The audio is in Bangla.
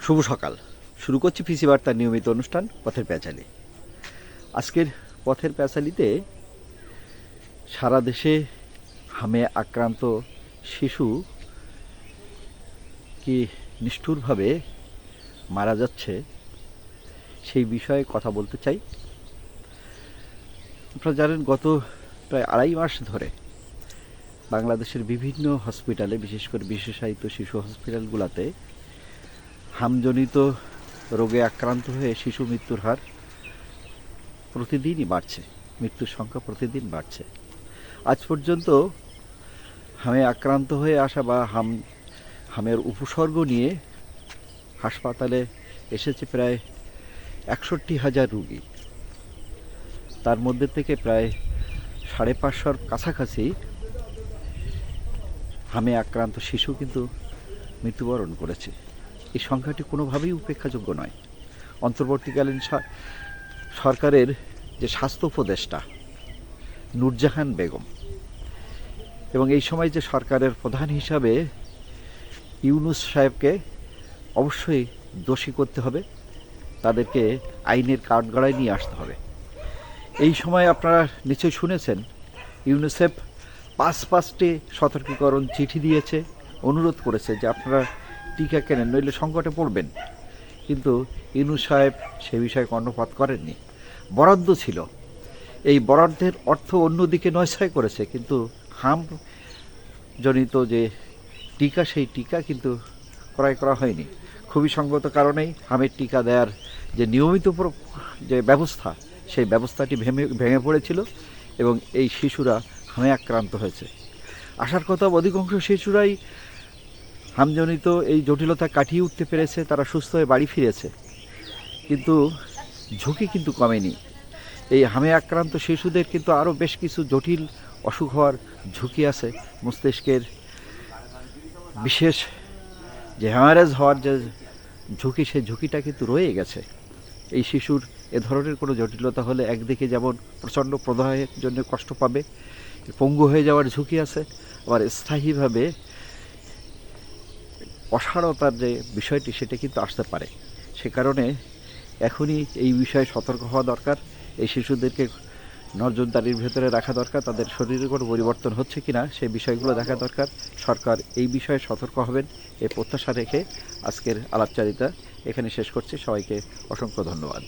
শুভ সকাল। শুরু করছি পিসি বার্তার নিয়মিত অনুষ্ঠান পথের প্যাচালি। আজকের পথের প্যাচালিতে সারা দেশে হামে আক্রান্ত শিশু কি নিষ্ঠুরভাবে মারা যাচ্ছে সেই বিষয়ে কথা বলতে চাই। আপনারা জানেন, গত প্রায় 2.5 মাস ধরে বাংলাদেশের বিভিন্ন হসপিটালে, বিশেষ করে বিশেষায়িত শিশু হসপিটালগুলোতে হামজনিত রোগে আক্রান্ত হয়ে শিশু মৃত্যুর হার প্রতিদিনই বাড়ছে, মৃত্যুর সংখ্যা প্রতিদিন বাড়ছে। আজ পর্যন্ত হামে আক্রান্ত হয়ে আসা বা হামের উপসর্গ নিয়ে হাসপাতালে এসেছে প্রায় 61,000 রোগী। তার মধ্যে থেকে প্রায় 550-র কাছাকাছি হামে আক্রান্ত শিশু কিন্তু মৃত্যুবরণ করেছে। এই সংখ্যাটি কোনোভাবেই উপেক্ষাযোগ্য নয়। অন্তর্বর্তীকালীন সরকারের যে স্বাস্থ্য উপদেষ্টা নূরজাহান বেগম এবং এই সময় যে সরকারের প্রধান হিসাবে ইউনূস সাহেবকে অবশ্যই দোষী করতে হবে, তাদেরকে আইনের কাঠগড়ায় নিয়ে আসতে হবে। এই সময় আপনারা নিশ্চয়ই শুনেছেন, ইউনিসেফ 5টি সতর্কীকরণ চিঠি দিয়েছে, অনুরোধ করেছে যে আপনারা টিকা কেনেন, নইলে সংকটে পড়বেন। কিন্তু ইউনূস সাহেব সে বিষয়ে কর্ণপাত করেননি। বরাদ্দ ছিল, এই বরাদ্দের অর্থ অন্যদিকে নয়ছয় করেছে, কিন্তু হামজনিত যে টিকা, সেই টিকা কিন্তু ক্রয় করা হয়নি। খুবই সঙ্গত কারণেই হামের টিকা দেওয়ার যে নিয়মিত যে ব্যবস্থা, সেই ব্যবস্থাটি ভেঙে পড়েছিল এবং এই শিশুরা হামে আক্রান্ত হয়েছে। আসার কথা অধিকাংশ শিশুরাই হামজনিত এই জটিলতা কাটিয়ে উঠতে পেরেছে, তারা সুস্থ হয়ে বাড়ি ফিরেছে, কিন্তু ঝুঁকি কিন্তু কমেনি। এই হামে আক্রান্ত শিশুদের কিন্তু আরও বেশ কিছু জটিল অসুখ হওয়ার ঝুঁকি আছে। মস্তিষ্কের বিশেষ যে হ্যামারেজ হওয়ার যে ঝুঁকি, সেই ঝুঁকিটা কিন্তু রয়ে গেছে। এই শিশুর এ ধরনের কোনো জটিলতা হলে একদিকে যেমন প্রচণ্ড প্রদাহের জন্য কষ্ট পাবে, পঙ্গু হয়ে যাওয়ার ঝুঁকি আছে, আবার স্থায়ীভাবে অসাড়তার যে বিষয়টি, সেটা কিন্তু আসতে পারে। সে কারণে এখনই এই বিষয়ে সতর্ক হওয়া দরকার। এই শিশুদেরকে নজরদারির ভেতরে রাখা দরকার, তাদের শরীরে কোনো পরিবর্তন হচ্ছে কিনা সেই বিষয়গুলো দেখা দরকার। সরকার এই বিষয়ে সতর্ক হবেন, এই প্রত্যাশা রেখে আজকের আলাপচারিতা এখানে শেষ করছি। সবাইকে অসংখ্য ধন্যবাদ।